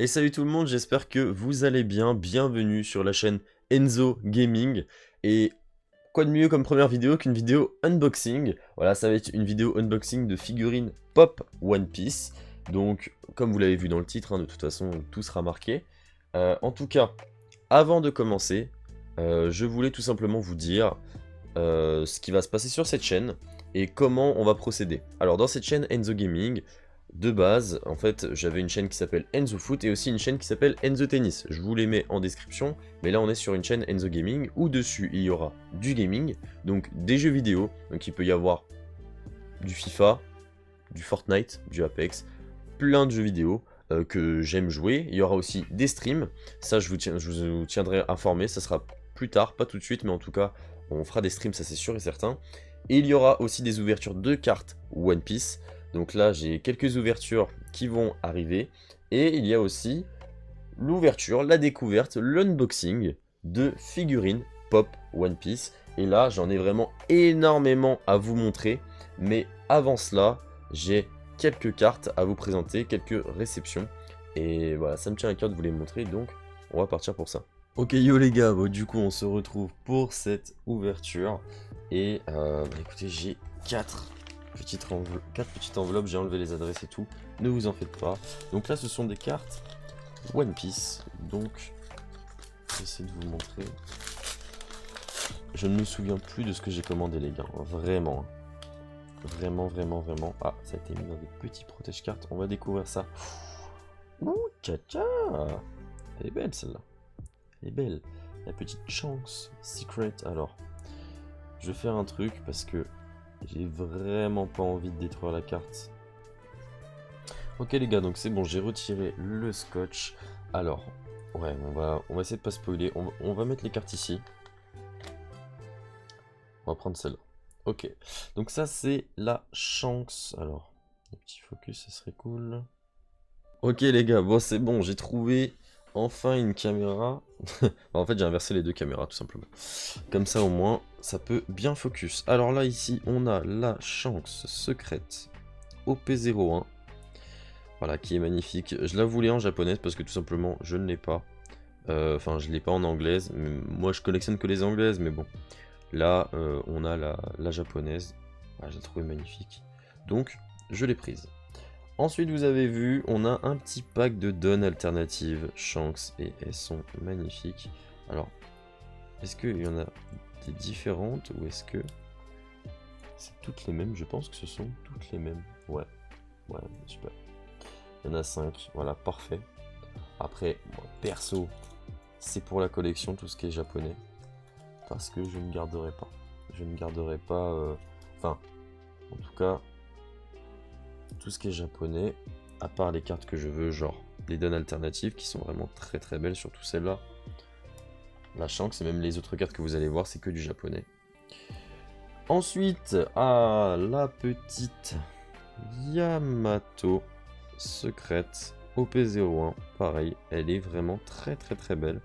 Et salut tout le monde, j'espère que vous allez bien. Bienvenue sur la chaîne Enzo Gaming. Et quoi de mieux comme première vidéo qu'une vidéo unboxing. Voilà, ça va être une vidéo unboxing de figurines Pop One Piece. Donc, comme vous l'avez vu dans le titre, de toute façon, tout sera marqué. En tout cas, avant de commencer, je voulais tout simplement vous dire ce qui va se passer sur cette chaîne et comment on va procéder. Alors, dans cette chaîne Enzo Gaming, de base, en fait, j'avais une chaîne qui s'appelle Enzo Foot et aussi une chaîne qui s'appelle Enzo Tennis. Je vous les mets en description, mais là on est sur une chaîne Enzo Gaming où dessus il y aura du gaming, donc des jeux vidéo, donc il peut y avoir du FIFA, du Fortnite, du Apex, plein de jeux vidéo que j'aime jouer. Il y aura aussi des streams, ça je vous tiendrai informé, ça sera plus tard, pas tout de suite, mais en tout cas on fera des streams, ça c'est sûr et certain. Et il y aura aussi des ouvertures de cartes One Piece. Donc là, j'ai quelques ouvertures qui vont arriver. Et il y a aussi l'ouverture, la découverte, l'unboxing de figurines Pop One Piece. Et là, j'en ai vraiment énormément à vous montrer. Mais avant cela, j'ai quelques cartes à vous présenter, quelques réceptions. Et voilà, ça me tient à cœur de vous les montrer, donc on va partir pour ça. Ok yo les gars, bon, du coup on se retrouve pour cette ouverture. Et écoutez, j'ai 4 petites enveloppes, j'ai enlevé les adresses et tout, ne vous en faites pas. Donc là ce sont des cartes One Piece, donc j'essaie de vous montrer. Je ne me souviens plus de ce que j'ai commandé les gars, vraiment. Vraiment. Ah, ça a été mis dans des petits protège-cartes, on va découvrir ça. Ouh, tcha. Elle est belle celle-là. Elle est belle. La petite chance secret. Alors, je vais faire un truc parce que j'ai vraiment pas envie de détruire la carte. Ok les gars, donc c'est bon, j'ai retiré le scotch. Alors, ouais, on va essayer de pas spoiler. On va mettre les cartes ici. On va prendre celle-là. Ok, donc ça c'est la chance. Alors, un petit focus, ça serait cool. Ok les gars, bon c'est bon, j'ai trouvé enfin une caméra. En fait j'ai inversé les deux caméras tout simplement. Comme ça au moins ça peut bien focus. Alors là ici on a la chance secrète OP01. Voilà qui est magnifique. Je la voulais en japonaise parce que tout simplement je ne l'ai pas. Enfin je l'ai pas en anglaise. Moi je collectionne que les anglaises mais bon. Là on a la japonaise. Voilà, je l'ai trouvée magnifique. Donc je l'ai prise. Ensuite, vous avez vu, on a un petit pack de donnes alternatives, Shanks, et elles sont magnifiques. Alors, est-ce qu'il y en a des différentes ou est-ce que c'est toutes les mêmes? Je pense que ce sont toutes les mêmes. Ouais, super. Il y en a 5, voilà, parfait. Après, moi, perso, c'est pour la collection, tout ce qui est japonais. Parce que je ne garderai pas. Je ne garderai pas... Enfin, en tout cas... tout ce qui est japonais, à part les cartes que je veux, genre des donnes alternatives qui sont vraiment très belles, surtout celle-là. La Shanks et même les autres cartes que vous allez voir, c'est que du japonais. Ensuite, la petite Yamato secrète OP01. Pareil, elle est vraiment très belle.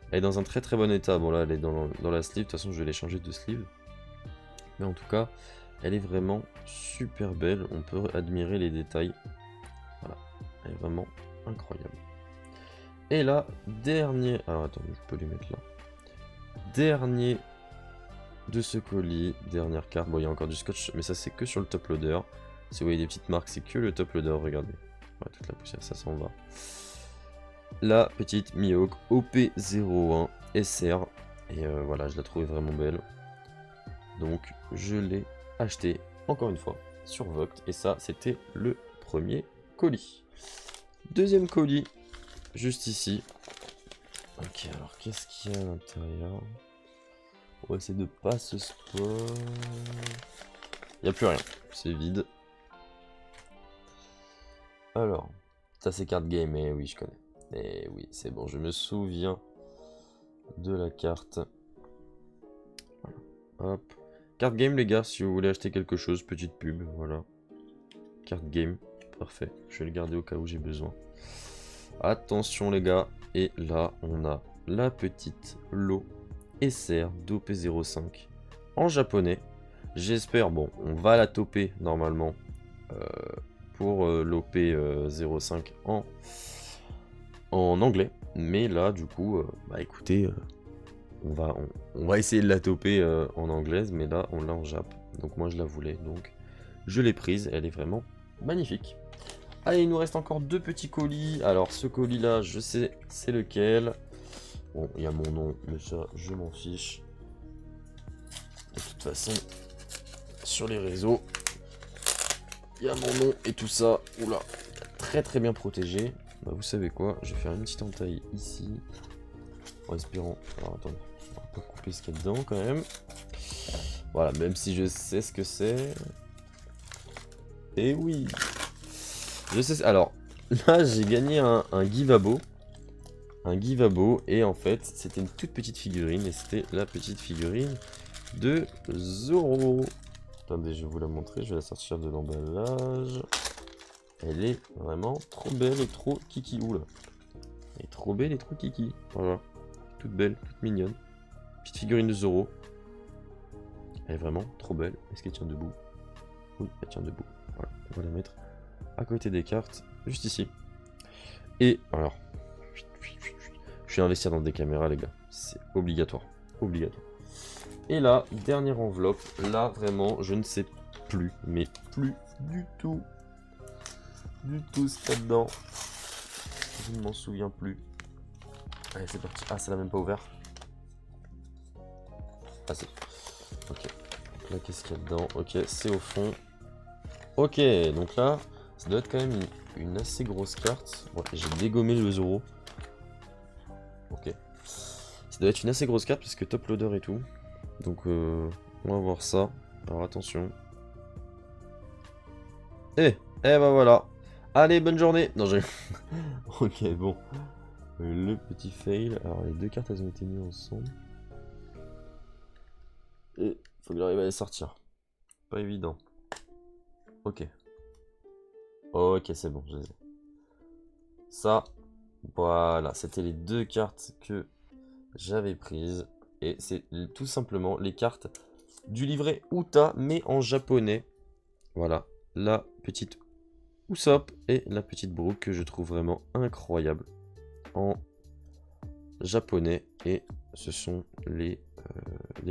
Elle est dans un très bon état. Bon là, elle est dans la sleeve. De toute façon, je vais les changer de sleeve. Mais en tout cas, elle est vraiment super belle, on peut admirer les détails. Voilà, elle est vraiment incroyable. Et là, dernier... Alors attendez, je peux les mettre là. Dernier de ce colis, dernière carte. Bon, il y a encore du scotch, mais ça c'est que sur le top loader. Si vous voyez des petites marques, c'est que le top loader, regardez. Ouais, toute la poussière, ça s'en va. La petite Mihawk OP01 SR. Et voilà, je la trouvais vraiment belle. Donc, je l'ai acheté encore une fois sur Vogt et ça c'était le premier colis. Deuxième colis juste ici. Ok, alors qu'est-ce qu'il y a à l'intérieur? On va essayer de pas se spoil. Il n'y a plus rien, c'est vide. Alors, ça c'est carte game, et oui je connais. Et oui, c'est bon, je me souviens de la carte. Hop. Carte game les gars, si vous voulez acheter quelque chose, petite pub, voilà. Carte game, parfait. Je vais le garder au cas où j'ai besoin. Attention les gars, et là on a la petite lot SR d'OP05 en japonais. J'espère, bon, on va la toper normalement pour l'OP05 en anglais. Mais là, du coup, bah écoutez, on va essayer de la toper en anglaise, mais là, on l'a en jap. Donc moi, je la voulais, donc je l'ai prise. Elle est vraiment magnifique. Allez, il nous reste encore 2 petits colis. Alors, ce colis-là, je sais c'est lequel. Bon, il y a mon nom, mais ça, je m'en fiche. De toute façon, sur les réseaux, il y a mon nom et tout ça. Oula, très très bien protégé. Bah, vous savez quoi, je vais faire une petite entaille ici. En espérant... Alors, attendez, on va pas couper ce qu'il y a dedans, quand même. Voilà, même si je sais ce que c'est. Et oui, je sais... Alors, là, j'ai gagné un Givabo. Un Givabo, et en fait, c'était une toute petite figurine, et c'était la petite figurine de Zoro. Attendez, je vais vous la montrer, je vais la sortir de l'emballage. Elle est vraiment trop belle et trop kiki. Oula. Elle est trop belle et trop kiki. Voilà. Toute belle, toute mignonne. Petite figurine de Zoro. Elle est vraiment trop belle. Est-ce qu'elle tient debout? Oui, elle tient debout. Voilà, on va la mettre à côté des cartes, juste ici. Et alors, je suis investir dans des caméras, les gars. C'est obligatoire. Obligatoire. Et là, dernière enveloppe. Là, vraiment, je ne sais plus. Mais plus du tout. Du tout ce qu'il y a dedans. Je ne m'en souviens plus. Allez, c'est parti. Ah, ça l'a même pas ouvert. Ah, c'est... Ok. Donc là, qu'est-ce qu'il y a dedans? Ok, c'est au fond. Ok, donc là, ça doit être quand même une assez grosse carte. Bon, j'ai dégommé le Zoro. Ok. Ça doit être une assez grosse carte parce que top loader et tout. Donc, on va voir ça. Alors, attention. Eh bah voilà. Allez, bonne journée. Non, j'ai... Ok, bon. Le petit fail. Alors, les 2 cartes, elles ont été mises ensemble. Et faut que j'arrive à les sortir. Pas évident. Ok. Ok, c'est bon, je les ai. Ça, voilà. C'était les 2 cartes que j'avais prises. Et c'est tout simplement les cartes du livret Uta, mais en japonais. Voilà. La petite Usopp et la petite Brook que je trouve vraiment incroyable en japonais. Et ce sont les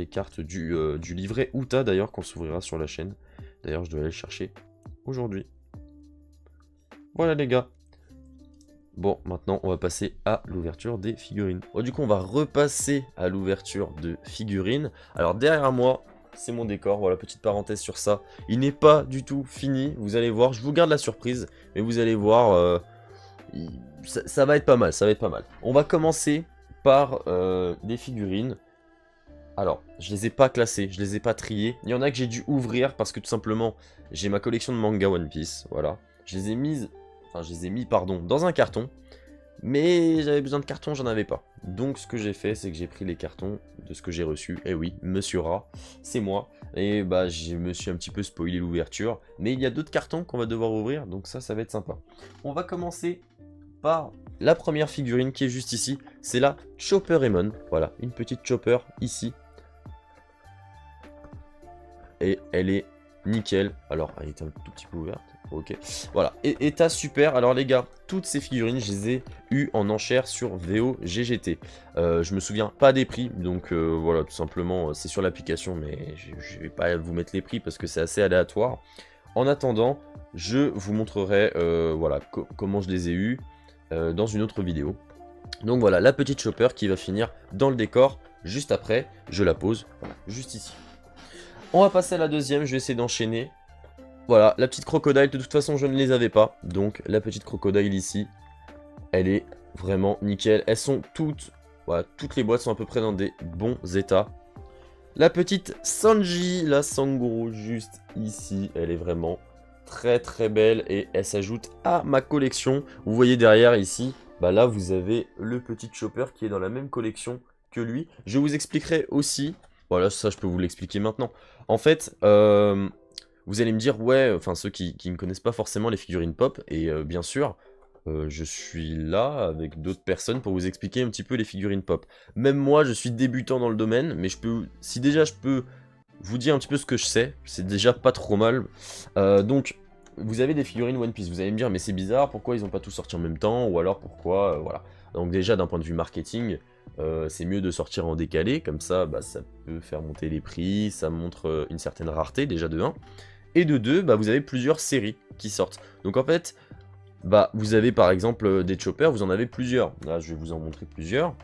cartes du livret Uta d'ailleurs qu'on s'ouvrira sur la chaîne. D'ailleurs, je dois aller le chercher aujourd'hui. Voilà les gars. Bon, maintenant on va passer à l'ouverture des figurines. Bon, du coup, on va repasser à l'ouverture de figurines. Alors derrière moi, c'est mon décor. Voilà, petite parenthèse sur ça. Il n'est pas du tout fini. Vous allez voir, je vous garde la surprise. Mais vous allez voir, ça va être pas mal. Ça va être pas mal. On va commencer par des figurines. Alors, je les ai pas classées, je les ai pas triées. Il y en a que j'ai dû ouvrir parce que tout simplement, j'ai ma collection de manga One Piece. Voilà. Je les ai mises, enfin, je les ai mis, pardon, dans un carton. Mais j'avais besoin de cartons, j'en avais pas. Donc, ce que j'ai fait, c'est que j'ai pris les cartons de ce que j'ai reçu. Et oui, Monsieur Rat, c'est moi. Et bah, je me suis un petit peu spoilé l'ouverture. Mais il y a d'autres cartons qu'on va devoir ouvrir, donc ça va être sympa. On va commencer par la première figurine qui est juste ici. C'est la Chopper Emon. Voilà, une petite Chopper ici. Et elle est nickel. Alors, elle est un tout petit peu ouverte. Ok. Voilà. Et état super. Alors, les gars, toutes ces figurines, je les ai eues en enchère sur VO GGT. Je me souviens pas des prix. Donc, voilà, tout simplement, c'est sur l'application. Mais je vais pas vous mettre les prix parce que c'est assez aléatoire. En attendant, je vous montrerai voilà, comment je les ai eues dans une autre vidéo. Donc, voilà, la petite Chopper qui va finir dans le décor. Juste après, je la pose. Voilà, juste ici. On va passer à la deuxième, je vais essayer d'enchaîner. Voilà, la petite crocodile, de toute façon je ne les avais pas. Donc la petite crocodile ici, elle est vraiment nickel. Elles sont toutes, voilà, toutes les boîtes sont à peu près dans des bons états. La petite Sanji, la Sangoro, juste ici, elle est vraiment très très belle. Et elle s'ajoute à ma collection. Vous voyez derrière ici, bah là vous avez le petit Chopper qui est dans la même collection que lui. Je vous expliquerai aussi... Voilà, ça je peux vous l'expliquer maintenant. En fait, vous allez me dire, ouais, enfin ceux qui ne connaissent pas forcément les figurines pop, et bien sûr, je suis là avec d'autres personnes pour vous expliquer un petit peu les figurines pop. Même moi, je suis débutant dans le domaine, mais si déjà je peux vous dire un petit peu ce que je sais, c'est déjà pas trop mal. Donc, vous avez des figurines One Piece. Vous allez me dire, mais c'est bizarre, pourquoi ils n'ont pas tous sorti en même temps, ou alors pourquoi, voilà. Donc déjà, d'un point de vue marketing, c'est mieux de sortir en décalé, comme ça, bah, ça peut faire monter les prix, ça montre une certaine rareté, déjà de 1. Et de 2, bah, vous avez plusieurs séries qui sortent. Donc en fait, bah, vous avez par exemple des choppers, vous en avez plusieurs. Là, je vais vous en montrer plusieurs.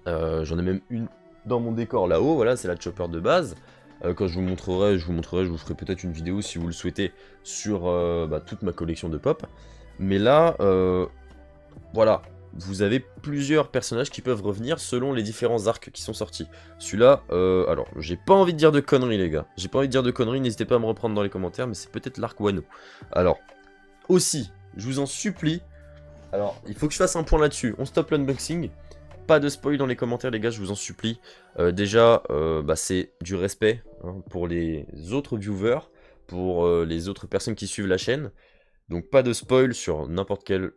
J'en ai même une dans mon décor là-haut, voilà, c'est la chopper de base. Quand je vous montrerai, je vous ferai peut-être une vidéo si vous le souhaitez sur bah, toute ma collection de pop. Mais là, voilà, vous avez plusieurs personnages qui peuvent revenir selon les différents arcs qui sont sortis. Celui-là, alors, j'ai pas envie de dire de conneries les gars. J'ai pas envie de dire de conneries, n'hésitez pas à me reprendre dans les commentaires, mais c'est peut-être l'arc Wano. Alors, aussi, je vous en supplie, alors, il faut que je fasse un point là-dessus. On stoppe l'unboxing. Pas de spoil dans les commentaires les gars, je vous en supplie. Déjà, bah, c'est du respect hein, pour les autres viewers, pour les autres personnes qui suivent la chaîne. Donc pas de spoil sur n'importe quelle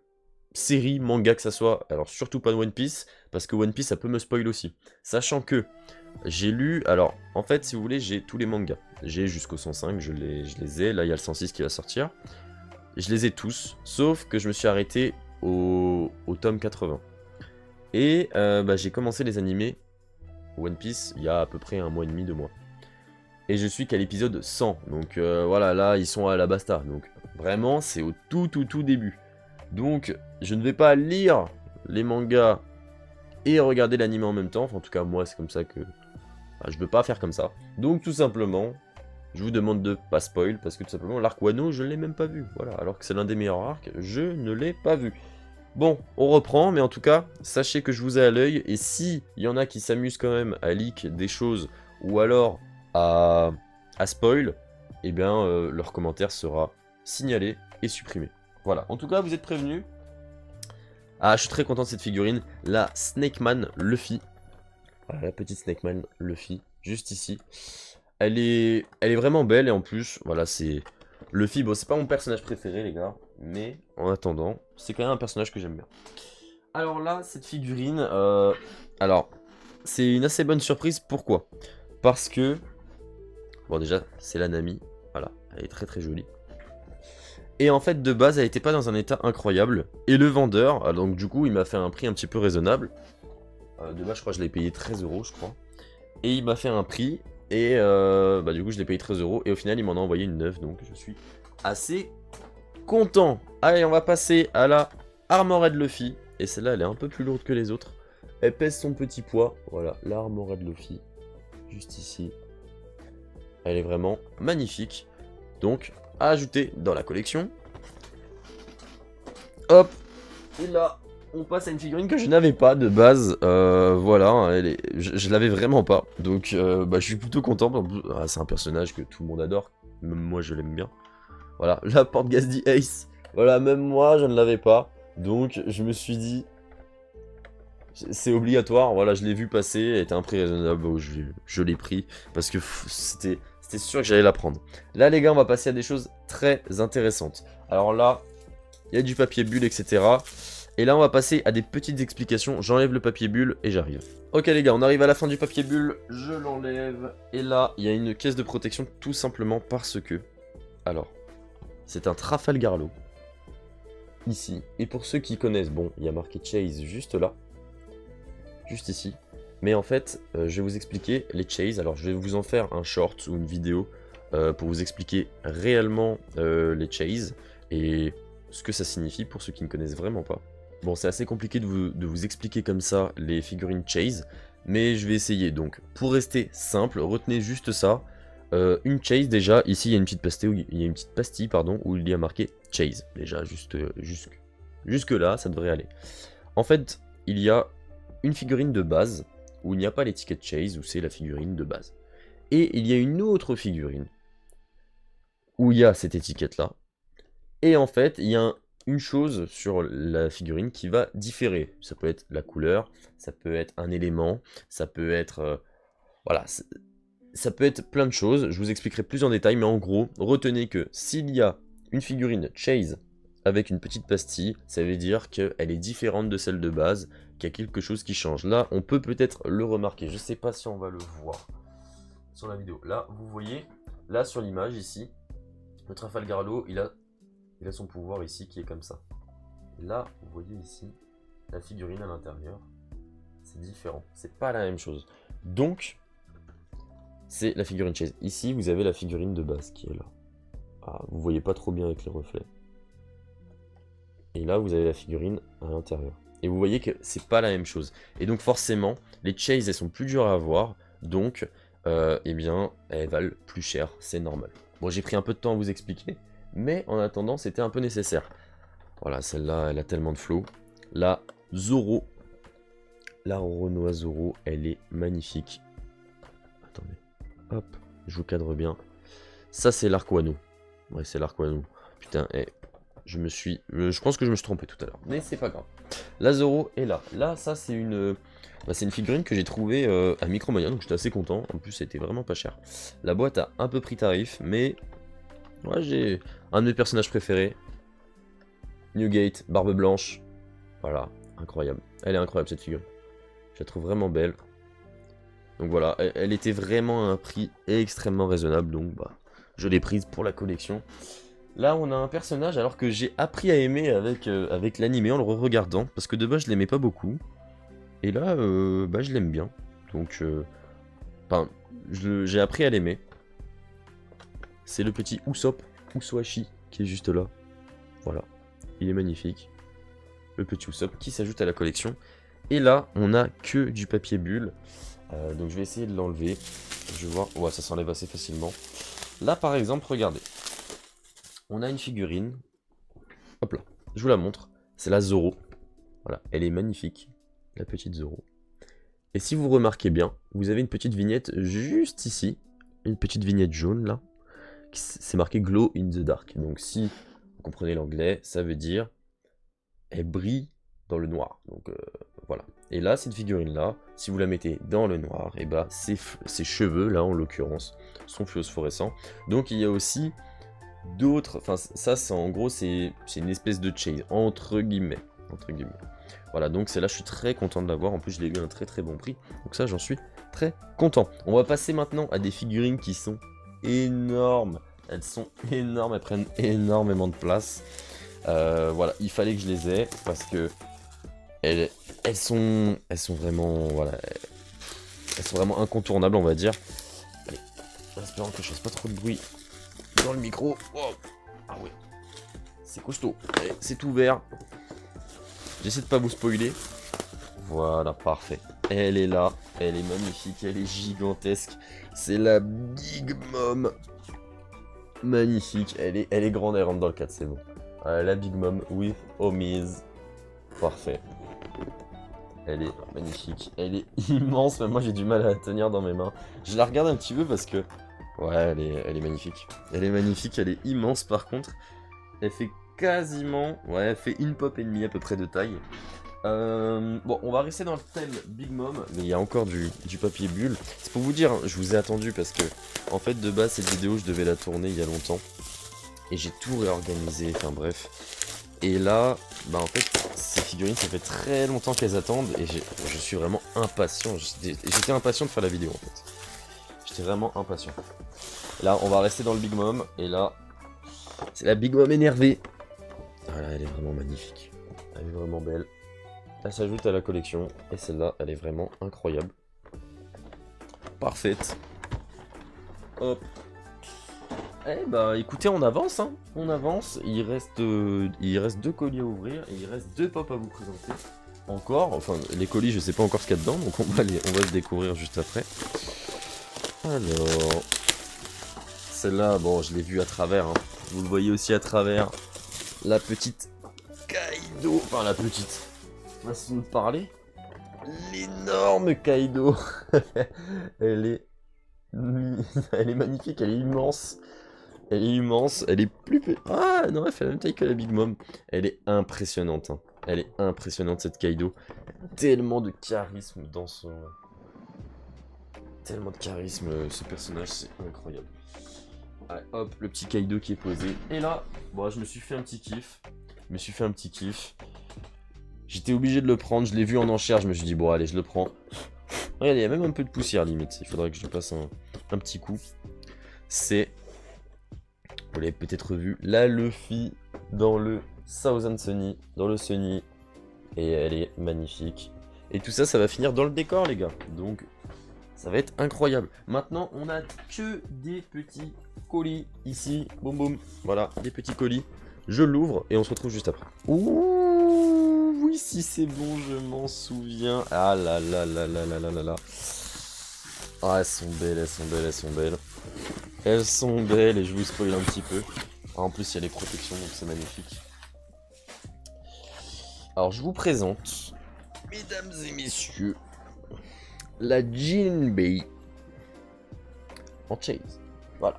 série, manga que ça soit. Alors surtout pas de One Piece, parce que One Piece ça peut me spoil aussi. Sachant que j'ai lu, alors en fait si vous voulez j'ai tous les mangas. J'ai jusqu'au 105, je les ai, là il y a le 106 qui va sortir. Je les ai tous, sauf que je me suis arrêté au tome 80. Et bah, j'ai commencé les animés One Piece il y a à peu près 1 mois et demi, 2 mois. Et je suis qu'à l'épisode 100, donc voilà, là ils sont à la basta. Donc vraiment c'est au tout début. Donc je ne vais pas lire les mangas et regarder l'anime en même temps. Enfin en tout cas moi c'est comme ça que... Bah, je ne peux pas faire comme ça. Donc tout simplement, je vous demande de pas spoil, parce que tout simplement l'arc Wano je ne l'ai même pas vu. Voilà, alors que c'est l'un des meilleurs arcs, je ne l'ai pas vu. Bon, on reprend, mais en tout cas, sachez que je vous ai à l'œil, et si il y en a qui s'amusent quand même à leak des choses, ou alors à spoil, eh bien, leur commentaire sera signalé et supprimé. Voilà, en tout cas, vous êtes prévenus. Ah, je suis très content de cette figurine, la Snakeman Luffy. Voilà, la petite Snakeman Luffy, juste ici. Elle est vraiment belle, et en plus, voilà, c'est... Luffy, bon, c'est pas mon personnage préféré, les gars, mais en attendant, c'est quand même un personnage que j'aime bien. Alors là, cette figurine, alors, c'est une assez bonne surprise, pourquoi? Parce que, bon déjà, c'est la Nami, voilà, elle est très jolie. Et en fait, de base, elle était pas dans un état incroyable, et le vendeur, donc du coup, il m'a fait un prix un petit peu raisonnable. De base, je crois que je l'ai payé 13 €, je crois. Et il m'a fait un prix, et bah, du coup je l'ai payé 13 €, et au final il m'en a envoyé une neuve, donc je suis assez content. Allez, on va passer à la Armored Luffy, et celle-là elle est un peu plus lourde que les autres. Elle pèse son petit poids, voilà, la Armored Luffy, juste ici. Elle est vraiment magnifique, donc à ajouter dans la collection. Hop, et là... On passe à une figurine que je n'avais pas de base, voilà, je l'avais vraiment pas, donc bah, je suis plutôt content, ah, c'est un personnage que tout le monde adore, même moi je l'aime bien. Voilà, la porte Gazdi Ace, voilà, même moi je ne l'avais pas, donc je me suis dit, c'est obligatoire, voilà, je l'ai vu passer, elle était un prix raisonnable, bon, je l'ai pris, parce que c'était sûr que j'allais la prendre. Là les gars, on va passer à des choses très intéressantes. Alors là, il y a du papier bulle, etc. Et là on va passer à des petites explications, j'enlève le papier bulle et j'arrive. Ok les gars, on arrive à la fin du papier bulle, je l'enlève. Et là, il y a une caisse de protection tout simplement parce que... Alors, c'est un Trafalgar Law. Ici. Et pour ceux qui connaissent, bon, il y a marqué Chase juste là. Juste ici. Mais en fait, je vais vous expliquer les Chase. Alors je vais vous en faire un short ou une vidéo pour vous expliquer réellement les Chase. Et ce que ça signifie pour ceux qui ne connaissent vraiment pas. Bon, c'est assez compliqué de vous expliquer comme ça les figurines Chase, mais je vais essayer. Donc, pour rester simple, retenez juste ça. Une Chase, déjà, ici il y a une petite pastille, pardon, où il y a marqué Chase. Déjà, jusque là, ça devrait aller. En fait, il y a une figurine de base, où il n'y a pas l'étiquette Chase, où c'est la figurine de base. Et il y a une autre figurine, où il y a cette étiquette-là. Et en fait, il y a une chose sur la figurine qui va différer. Ça peut être la couleur, ça peut être un élément, ça peut être... voilà, ça peut être plein de choses. Je vous expliquerai plus en détail, mais en gros, retenez que s'il y a une figurine Chase avec une petite pastille, ça veut dire qu'elle est différente de celle de base, qu'il y a quelque chose qui change. Là, on peut peut-être le remarquer. Je ne sais pas si on va le voir sur la vidéo. Là, vous voyez, là sur l'image ici, le Trafalgar Law, il a Il a son pouvoir ici qui est comme ça. Et là, vous voyez ici, la figurine à l'intérieur, c'est différent. C'est pas la même chose. Donc, c'est la figurine Chase. Ici, vous avez la figurine de base qui est là. Ah, vous voyez pas trop bien avec les reflets. Et là, vous avez la figurine à l'intérieur. Et vous voyez que c'est pas la même chose. Et donc forcément, les Chase, elles sont plus dures à avoir. Donc, eh bien, elles valent plus cher. C'est normal. Bon, j'ai pris un peu de temps à vous expliquer. Mais en attendant, c'était un peu nécessaire. Voilà, celle-là, elle a tellement de flow. La Zoro. La Renoa Zoro, elle est magnifique. Attendez. Hop, je vous cadre bien. Ça, c'est l'arc Wano. Ouais, c'est l'arc Wano. Putain, je pense que je me suis trompé tout à l'heure. Mais c'est pas grave. La Zoro est là. Là, ça, c'est une figurine que j'ai trouvée à Micromania. Donc, j'étais assez content. En plus, c'était vraiment pas cher. La boîte a un peu pris tarif. Mais, ouais, j'ai un de mes personnages préférés. Newgate, barbe blanche. Voilà, incroyable. Elle est incroyable, cette figurine. Je la trouve vraiment belle. Donc voilà, elle était vraiment à un prix extrêmement raisonnable, donc bah, je l'ai prise pour la collection. Là, on a un personnage alors que j'ai appris à aimer avec l'anime en le re-regardant, parce que de base, je l'aimais pas beaucoup. Et là, bah, je l'aime bien. Donc, enfin, j'ai appris à l'aimer. C'est le petit Usopp, Uswashi, qui est juste là. Voilà, il est magnifique. Le petit Usopp qui s'ajoute à la collection. Et là, on a que du papier bulle. Donc je vais essayer de l'enlever. Je vais voir. Ouais, ça s'enlève assez facilement. Là, par exemple, regardez. On a une figurine. Hop là. Je vous la montre. C'est la Zoro. Voilà. Elle est magnifique. La petite Zoro. Et si vous remarquez bien, vous avez une petite vignette juste ici. Une petite vignette jaune là. C'est marqué Glow in the Dark. Donc si vous comprenez l'anglais, ça veut dire elle brille dans le noir. Donc voilà. Et là, cette figurine-là, si vous la mettez dans le noir, et bah ses cheveux, là en l'occurrence, sont phosphorescents. Donc il y a aussi d'autres... Enfin, ça, en gros, c'est une espèce de chase, entre guillemets. Entre guillemets. Voilà, donc celle-là, je suis très content de l'avoir. En plus, je l'ai eu à un très très bon prix. Donc ça, j'en suis très content. On va passer maintenant à des figurines qui sont énormes. Elles sont énormes, elles prennent énormément de place. Voilà, il fallait que je les ai parce que elles sont vraiment, voilà, elles sont vraiment incontournables, on va dire. Allez, en espérant que je fasse pas trop de bruit dans le micro. Oh. Ah ouais, c'est costaud. Allez, c'est ouvert. J'essaie de pas vous spoiler. Voilà, parfait. Elle est là, elle est magnifique, elle est gigantesque. C'est la Big Mom. Magnifique, elle est grande, elle rentre dans le cadre, c'est bon. La Big Mom with homies. Parfait. Elle est magnifique. Elle est immense, mais moi j'ai du mal à la tenir dans mes mains. Je la regarde un petit peu parce que... Ouais, elle est magnifique. Elle est magnifique, elle est immense par contre. Elle fait quasiment... Ouais, elle fait une pop et demie à peu près de taille. Bon, on va rester dans le thème Big Mom, mais il y a encore du papier bulle. C'est pour vous dire, hein, je vous ai attendu parce que, en fait, de base, cette vidéo, je devais la tourner il y a longtemps. Et j'ai tout réorganisé, enfin bref. Et là, bah en fait, ces figurines, ça fait très longtemps qu'elles attendent. Et je suis vraiment impatient. J'étais impatient de faire la vidéo, en fait. J'étais vraiment impatient. Là, on va rester dans le Big Mom. Et là, c'est la Big Mom énervée. Voilà, elle est vraiment magnifique. Elle est vraiment belle. Elle s'ajoute à la collection. Et celle-là, elle est vraiment incroyable. Parfaite. Hop. Eh bah écoutez, on avance, hein. On avance. Il reste 2 colis à ouvrir et il reste 2 pop à vous présenter. Encore, enfin les colis, je sais pas encore ce qu'il y a dedans, donc on va se découvrir juste après. Alors, celle-là, bon, je l'ai vue à travers. Hein. Vous le voyez aussi à travers. La petite Kaido, enfin la petite. Façon de parler. L'énorme Kaido. elle est magnifique, elle est immense. Elle est immense, elle est plus petite. Ah non, elle fait la même taille que la Big Mom. Elle est impressionnante. Hein. Elle est impressionnante cette Kaido. Tellement de charisme dans son... Tellement de charisme, ce personnage, c'est incroyable. Allez, hop, le petit Kaido qui est posé. Et là, bon, je me suis fait un petit kiff. J'étais obligé de le prendre, je l'ai vu en enchère, je me suis dit, bon, allez, je le prends. Regardez, il y a même un peu de poussière, limite. Il faudrait que je passe un petit coup. C'est... Vous l'avez peut-être vu, la Luffy dans le Thousand Sunny, dans le Sunny, et elle est magnifique. Et tout ça, ça va finir dans le décor, les gars. Donc, ça va être incroyable. Maintenant, on a que des petits colis ici. Boum, boum. Voilà, des petits colis. Je l'ouvre et on se retrouve juste après. Ouh, oui, si c'est bon, je m'en souviens. Ah là là là là là là là là. Ah, elles sont belles, elles sont belles, elles sont belles. Elles sont belles et je vous spoil un petit peu. Ah, en plus, il y a les protections, donc c'est magnifique. Alors, je vous présente, mesdames et messieurs, la Jinbei en chase. Voilà.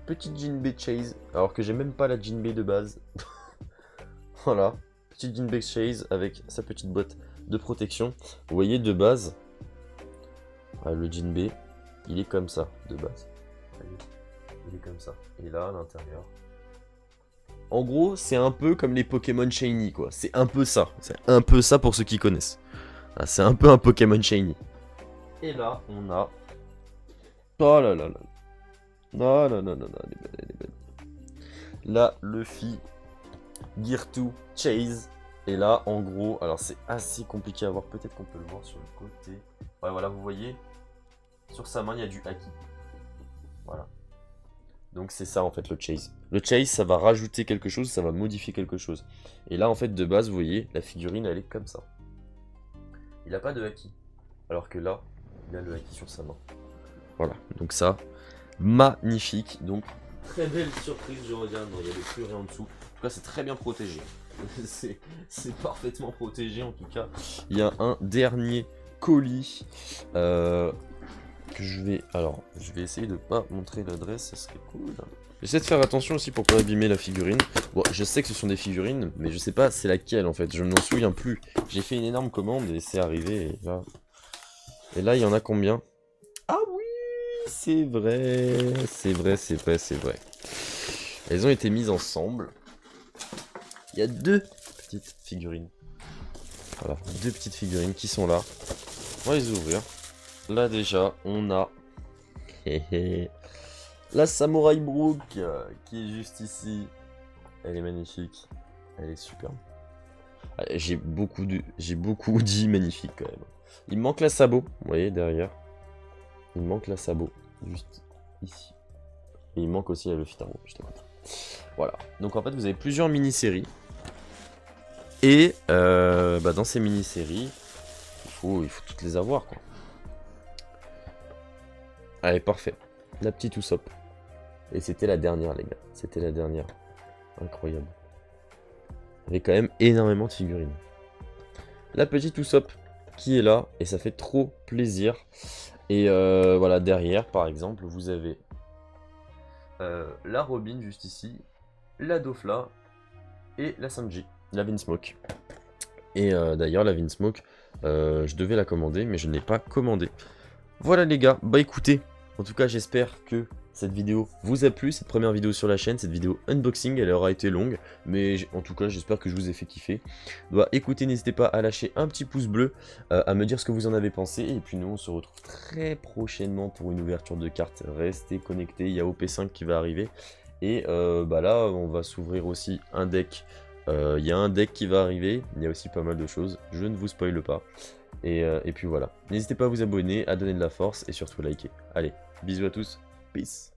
Petite Jinbei chase, alors que j'ai même pas la Jinbei de base. Voilà. Petite Jinbei chase avec sa petite boîte de protection. Vous voyez, de base, le Jinbei, il est comme ça, de base. Il est comme ça. Et là, à l'intérieur. En gros, c'est un peu comme les Pokémon Shiny, quoi. C'est un peu ça. C'est un peu ça pour ceux qui connaissent. Ah, c'est un peu un Pokémon Shiny. Et là, on a... Oh là là là. Non, non, non, non, non, elle est belle, elle est belle. Là, Luffy, Gear 2, Chase. Et là, en gros, alors c'est assez compliqué à voir. Peut-être qu'on peut le voir sur le côté. Ouais, voilà, vous voyez. Sur sa main, il y a du haki. Voilà. Donc c'est ça en fait le chase. Le chase, ça va rajouter quelque chose, ça va modifier quelque chose. Et là en fait de base, vous voyez, la figurine elle est comme ça. Il n'a pas de haki. Alors que là, il a le haki sur sa main. Voilà, donc ça, magnifique. Donc très belle surprise, je regarde, il y a des plurés en dessous. En tout cas c'est très bien protégé. c'est parfaitement protégé en tout cas. Il y a un dernier colis. Que je vais... Alors, je vais essayer de pas montrer l'adresse, ça serait cool. J'essaie de faire attention aussi pour pas abîmer la figurine. Bon, je sais que ce sont des figurines, mais je sais pas c'est laquelle en fait, je ne m'en souviens plus. J'ai fait une énorme commande et c'est arrivé, et là... Et là, il y en a combien? Ah oui, c'est vrai, c'est vrai, c'est vrai, c'est vrai. Elles ont été mises ensemble. Il y a deux petites figurines. Voilà, deux petites figurines qui sont là. On va les ouvrir. Là déjà, on a la Samurai Brook qui est juste ici. Elle est magnifique. Elle est superbe. J'ai beaucoup dit magnifique quand même. Il me manque la sabot, vous voyez derrière. Il me manque la sabot, juste ici. Et il me manque aussi la Luffy Taro, juste à côté. Voilà. Donc en fait, vous avez plusieurs mini-séries. Et dans ces mini-séries, il faut toutes les avoir quoi. Allez, parfait. La petite Usopp. Et c'était la dernière, les gars. C'était la dernière. Incroyable. Il y avait quand même énormément de figurines. La petite Usopp qui est là. Et ça fait trop plaisir. Et voilà, derrière, par exemple, vous avez la Robin juste ici. La Dofla. Et la Sanji. La Vinsmoke. Et d'ailleurs, la Vinsmoke, je devais la commander, mais je ne l'ai pas commandée. Voilà les gars, bah écoutez, en tout cas j'espère que cette vidéo vous a plu, cette première vidéo sur la chaîne, cette vidéo unboxing, elle aura été longue, mais en tout cas j'espère que je vous ai fait kiffer. Bah écoutez, n'hésitez pas à lâcher un petit pouce bleu, à me dire ce que vous en avez pensé, et puis nous on se retrouve très prochainement pour une ouverture de cartes. Restez connectés, il y a OP5 qui va arriver, et bah là on va s'ouvrir aussi un deck, il y a un deck qui va arriver, il y a aussi pas mal de choses, je ne vous spoile pas. Et puis voilà. N'hésitez pas à vous abonner, à donner de la force et surtout liker. Allez, bisous à tous, peace.